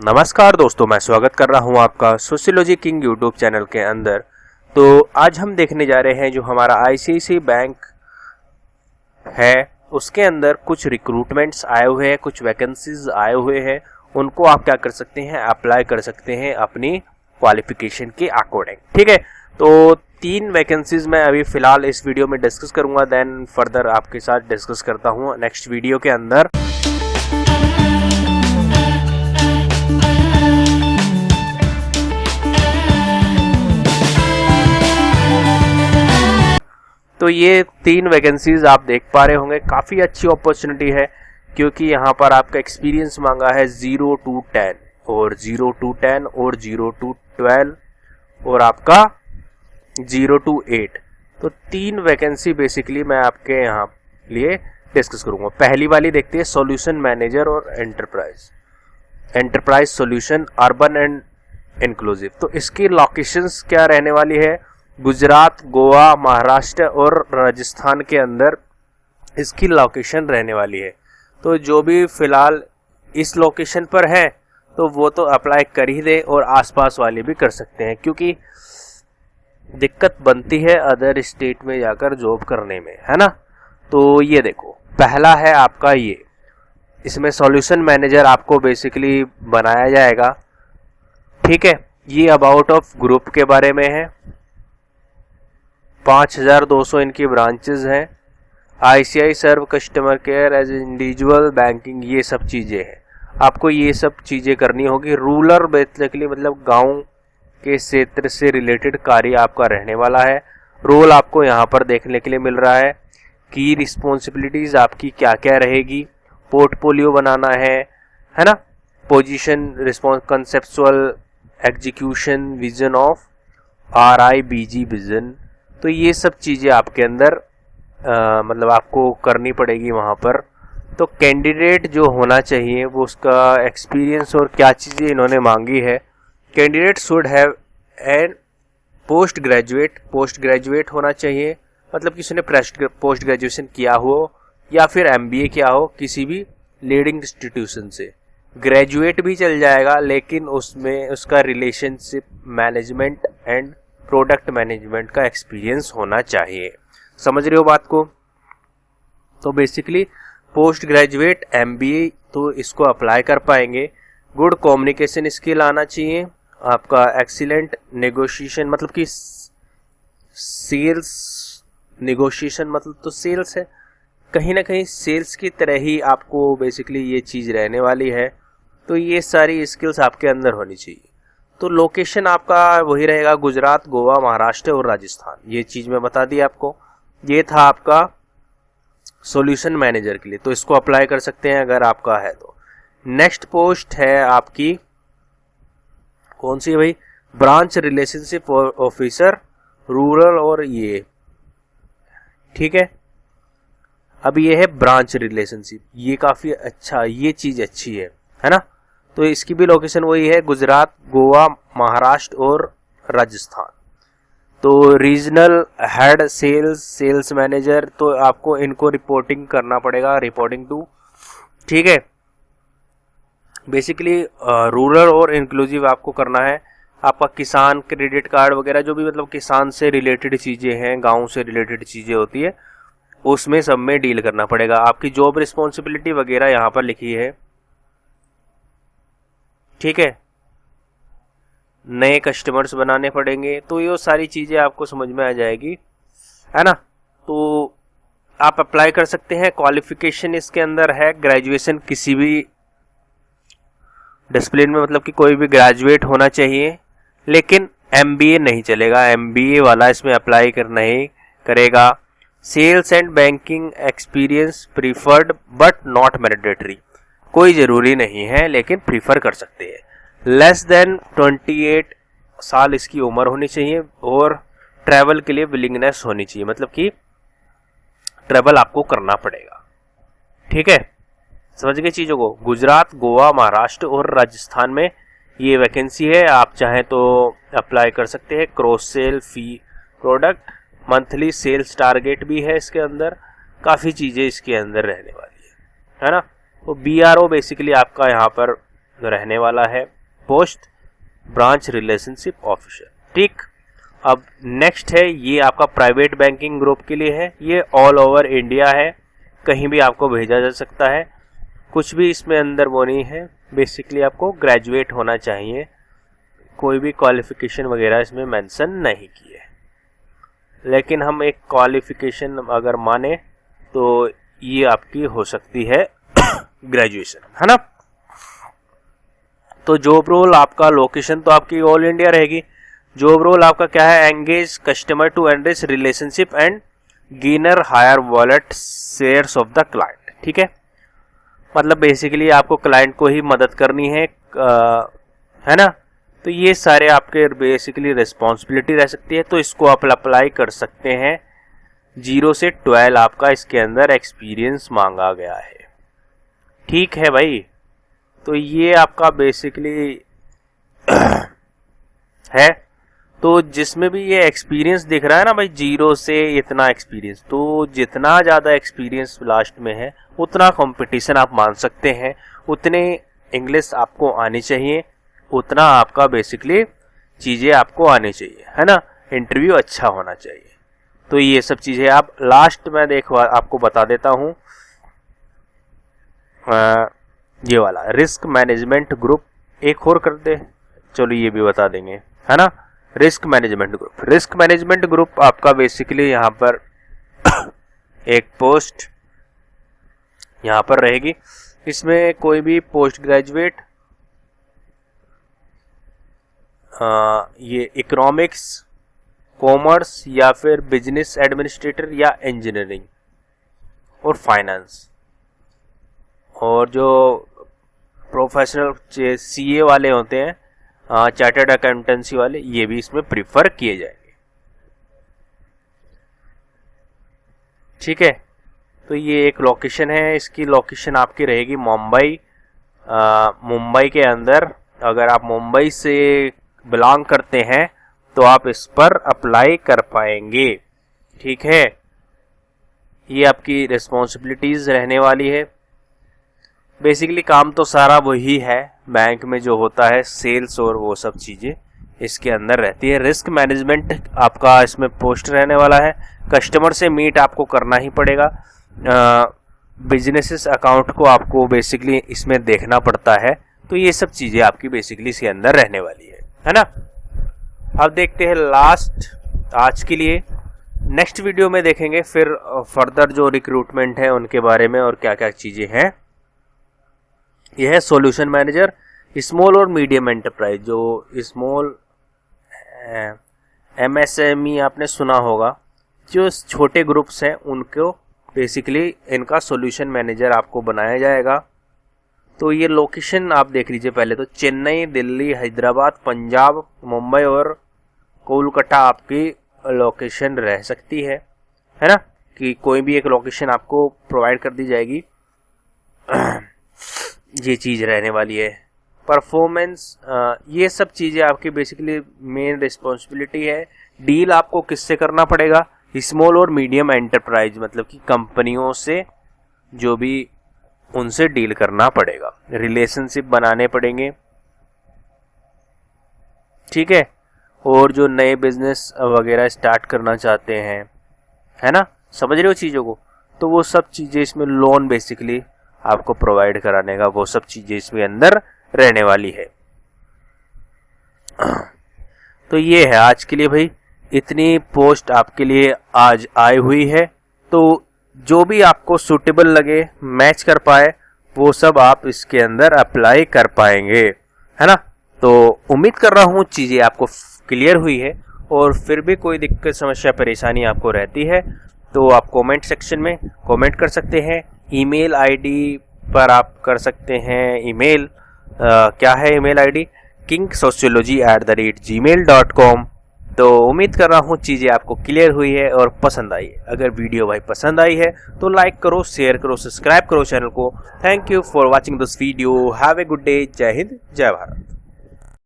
नमस्कार दोस्तों, मैं स्वागत कर रहा हूं आपका सोशियोलॉजी किंग यूट्यूब चैनल के अंदर। तो आज हम देखने जा रहे हैं जो हमारा आईसीआईसीआई बैंक है उसके अंदर कुछ रिक्रूटमेंट्स आए हुए हैं, कुछ वैकेंसीज आए हुए हैं। उनको आप क्या कर सकते हैं, अप्लाई कर सकते हैं अपनी क्वालिफिकेशन के अकॉर्डिंग। ठीक है, तो 3 वैकेंसीज मैं अभी फिलहाल इस वीडियो में डिस्कस करूंगा, देन फर्दर आपके साथ डिस्कस करता हूं नेक्स्ट वीडियो के अंदर। तो ये 3 वैकेंसीज आप देख पा रहे होंगे, काफ़ी अच्छी अपॉर्चुनिटी है क्योंकि यहाँ पर आपका एक्सपीरियंस मांगा है 0 to 10 और 0 to 10 और 0 to 12 और आपका 0 to 8। तो 3 वैकेंसी बेसिकली मैं आपके यहाँ लिए डिस्कस करूँगा। पहली वाली देखते हैं, सॉल्यूशन मैनेजर और enterprise solution urban and inclusive. तो इसकी लोकेशंस क्या रहने वाली है, गुजरात, गोवा, महाराष्ट्र और राजस्थान के अंदर इसकी लोकेशन रहने वाली है। तो जो भी फिलहाल इस लोकेशन पर है तो वो तो अप्लाई कर ही दे और आसपास वाले भी कर सकते हैं, क्योंकि दिक्कत बनती है अदर स्टेट में जाकर जॉब करने में, है ना। तो ये देखो, पहला है आपका ये, इसमें सॉल्यूशन मैनेजर आपको बेसिकली बनाया जाएगा। ठीक है, ये अबाउट ऑफ ग्रुप के बारे में है। 5200 इनकी ब्रांचेस हैं। ICI serve customer care as individual banking, ये सब चीज़ें हैं। आपको ये सब चीज़ें करनी होगी। रूरल बेसिकली मतलब गांव के क्षेत्र से रिलेटेड कार्य आपका रहने वाला है। रोल आपको यहाँ पर देखने के लिए मिल रहा है। की रिस्पॉन्सिबिलिटीज़ आपकी क्या क्या रहेगी, पोर्टफोलियो बनाना है ना। Position, response, conceptual execution, vision of RIBG vision. तो ये सब चीज़ें आपके अंदर मतलब आपको करनी पड़ेगी वहाँ पर। तो कैंडिडेट जो होना चाहिए वो उसका एक्सपीरियंस और क्या चीज़ें इन्होंने मांगी है। Candidate should have an post graduate होना चाहिए, मतलब किसी ने पोस्ट ग्रेजुएशन किया हो या फिर MBA किया हो किसी भी लीडिंग इंस्टीट्यूशन से। ग्रेजुएट भी चल जाएगा, लेकिन उसमें उसका relationship management and product management का एक्सपीरियंस होना चाहिए। समझ रहे हो बात को। तो बेसिकली पोस्ट ग्रेजुएट MBA तो इसको अप्लाई कर पाएंगे। गुड कम्युनिकेशन स्किल आना चाहिए आपका। एक्सीलेंट नेगोशिएशन, मतलब कि सेल्स नेगोशिएशन मतलब तो सेल्स है, कहीं ना कहीं सेल्स की तरह ही आपको बेसिकली ये चीज़ रहने वाली है। तो ये सारी स्किल्स आपके अंदर होनी चाहिए। तो लोकेशन आपका वही रहेगा, गुजरात, गोवा, महाराष्ट्र और राजस्थान। ये चीज़ मैं बता दी आपको। ये था आपका सॉल्यूशन मैनेजर के लिए, तो इसको अप्लाई कर सकते हैं अगर आपका है तो। नेक्स्ट पोस्ट है आपकी कौन सी है भाई, ब्रांच रिलेशनशिप ऑफिसर रूरल, और ये ठीक है। अब ये है ब्रांच रिलेशनशिप, ये काफ़ी अच्छा, ये चीज़ अच्छी है ना। तो इसकी भी लोकेशन वही है, गुजरात, गोवा, महाराष्ट्र और राजस्थान। तो रीजनल हेड सेल्स मैनेजर, तो आपको इनको रिपोर्टिंग करना पड़ेगा, रिपोर्टिंग टू। ठीक है, बेसिकली रूरल और इंक्लूसिव आपको करना है। आपका किसान क्रेडिट कार्ड वगैरह जो भी मतलब किसान से रिलेटेड चीज़ें हैं, गांव से रिलेटेड चीज़ें होती है, उसमें सब में डील करना पड़ेगा। आपकी जॉब रिस्पॉन्सिबिलिटी वगैरह यहाँ पर लिखी है। ठीक है, नए कस्टमर्स बनाने पड़ेंगे, तो ये सारी चीज़ें आपको समझ में आ जाएगी, है ना। तो आप अप्लाई कर सकते हैं। क्वालिफिकेशन इसके अंदर है ग्रेजुएशन किसी भी डिसिप्लिन में, मतलब कि कोई भी ग्रेजुएट होना चाहिए, लेकिन MBA नहीं चलेगा। MBA वाला इसमें अप्लाई करना ही करेगा। Sales and banking experience preferred but not mandatory, कोई ज़रूरी नहीं है लेकिन प्रीफर कर सकते हैं। लेस देन 28 साल इसकी उम्र होनी चाहिए और ट्रैवल के लिए विलिंगनेस होनी चाहिए, मतलब कि ट्रैवल आपको करना पड़ेगा। ठीक है, समझ गए चीज़ों को। गुजरात, गोवा, महाराष्ट्र और राजस्थान में ये वैकेंसी है। आप चाहें तो अप्लाई कर सकते हैं। क्रॉस सेल फी प्रोडक्ट, मंथली सेल्स टारगेट भी है इसके अंदर, काफ़ी चीज़ें इसके अंदर रहने वाली है ना। तो BRO बेसिकली आपका यहाँ पर रहने वाला है पोस्ट ब्रांच रिलेशनशिप ऑफिसर। ठीक, अब नेक्स्ट है, ये आपका प्राइवेट बैंकिंग ग्रुप के लिए है। ये ऑल ओवर इंडिया है, कहीं भी आपको भेजा जा सकता है, कुछ भी इसमें अंदर वो नहीं है। बेसिकली आपको ग्रेजुएट होना चाहिए, कोई भी क्वालिफिकेशन वगैरह इसमें मेंशन नहीं की है, लेकिन हम एक क्वालिफिकेशन अगर माने तो ये आपकी हो सकती है ग्रेजुएशन, है ना। तो जॉब रोल आपका, लोकेशन तो आपकी ऑल इंडिया रहेगी। जॉब रोल आपका क्या है, engage customer to enrich relationship and garner higher wallet shares of the client. ठीक है, मतलब बेसिकली आपको क्लाइंट को ही मदद करनी है ना। तो ये सारे आपके बेसिकली रिस्पॉन्सिबिलिटी रह सकती है। तो इसको आप अप्लाई कर सकते हैं। 0 से 12 आपका इसके अंदर एक्सपीरियंस मांगा गया है। ठीक है भाई, तो ये आपका बेसिकली है। तो जिसमें भी ये एक्सपीरियंस दिख रहा है ना भाई, 0 से इतना एक्सपीरियंस, तो जितना ज़्यादा एक्सपीरियंस लास्ट में है उतना कंपटीशन आप मान सकते हैं, उतने इंग्लिश आपको आनी चाहिए, उतना आपका बेसिकली चीज़ें आपको आनी चाहिए, है ना। इंटरव्यू अच्छा होना चाहिए। तो ये सब चीज़ें आप लास्ट में आपको बता देता हूँ। ये वाला रिस्क मैनेजमेंट ग्रुप एक और कर दे, चलो ये भी बता देंगे, है ना। Risk management group, risk management group आपका बेसिकली यहाँ पर एक पोस्ट यहाँ पर रहेगी। इसमें कोई भी पोस्ट ग्रेजुएट, ये इकोनॉमिक्स, कॉमर्स या फिर बिजनेस एडमिनिस्ट्रेटर या इंजीनियरिंग और फाइनेंस, और जो प्रोफेशनल सीए वाले होते हैं, चार्टर्ड अकाउंटेंसी वाले, ये भी इसमें प्रीफर किए जाएंगे। ठीक है, तो ये एक लोकेशन है। इसकी लोकेशन आपकी रहेगी मुंबई। मुंबई के अंदर, अगर आप मुंबई से बिलोंग करते हैं तो आप इस पर अप्लाई कर पाएंगे। ठीक है, ये आपकी रिस्पॉन्सिबिलिटीज रहने वाली है। बेसिकली काम तो सारा वही है, बैंक में जो होता है सेल्स और वो सब चीज़ें इसके अंदर रहती है। रिस्क मैनेजमेंट आपका इसमें पोस्ट रहने वाला है। कस्टमर से मीट आपको करना ही पड़ेगा। बिजनेसेस अकाउंट को आपको बेसिकली इसमें देखना पड़ता है। तो ये सब चीज़ें आपकी बेसिकली इसके अंदर रहने वाली है ना। अब देखते हैं लास्ट आज के लिए, नेक्स्ट वीडियो में देखेंगे फिर फर्दर जो रिक्रूटमेंट है उनके बारे में और क्या क्या चीज़ें हैं। यह है सॉल्यूशन मैनेजर, स्मॉल और मीडियम एंटरप्राइज। जो स्मॉल एमएसएमई आपने सुना होगा, जो छोटे ग्रुप्स हैं उनको बेसिकली इनका सॉल्यूशन मैनेजर आपको बनाया जाएगा। तो ये लोकेशन आप देख लीजिए पहले तो, चेन्नई, दिल्ली, हैदराबाद, पंजाब, मुंबई और कोलकाता आपकी लोकेशन रह सकती है ना, कि कोई भी एक लोकेशन आपको प्रोवाइड कर दी जाएगी। ये चीज़ रहने वाली है। परफॉर्मेंस, ये सब चीज़ें आपकी बेसिकली मेन रिस्पॉन्सिबिलिटी है। डील आपको किससे करना पड़ेगा, स्मॉल और मीडियम एंटरप्राइज, मतलब कि कंपनियों से, जो भी उनसे डील करना पड़ेगा, रिलेशनशिप बनाने पड़ेंगे। ठीक है, और जो नए बिजनेस वगैरह स्टार्ट करना चाहते हैं, है ना, समझ रहे हो चीज़ों को, तो वो सब चीज़ें इसमें लोन बेसिकली आपको प्रोवाइड कराने का, वो सब चीज़ें इसमें अंदर रहने वाली है। तो ये है आज के लिए भाई, इतनी पोस्ट आपके लिए आज आई हुई है। तो जो भी आपको सूटेबल लगे, मैच कर पाए, वो सब आप इसके अंदर अप्लाई कर पाएंगे, है ना। तो उम्मीद कर रहा हूँ चीज़ें आपको क्लियर हुई है, और फिर भी कोई दिक्कत, समस्या, परेशानी आपको रहती है तो आप कमेंट सेक्शन में कमेंट कर सकते हैं। ईमेल आईडी पर आप कर सकते हैं ईमेल, क्या है ईमेल आईडी, kingsociology@gmail.com। तो उम्मीद कर रहा हूँ चीज़ें आपको क्लियर हुई है और पसंद आई है। अगर वीडियो भाई पसंद आई है तो लाइक करो, शेयर करो, सब्सक्राइब करो चैनल को। Thank you for watching this video. Have a good day. जय हिंद, जय भारत।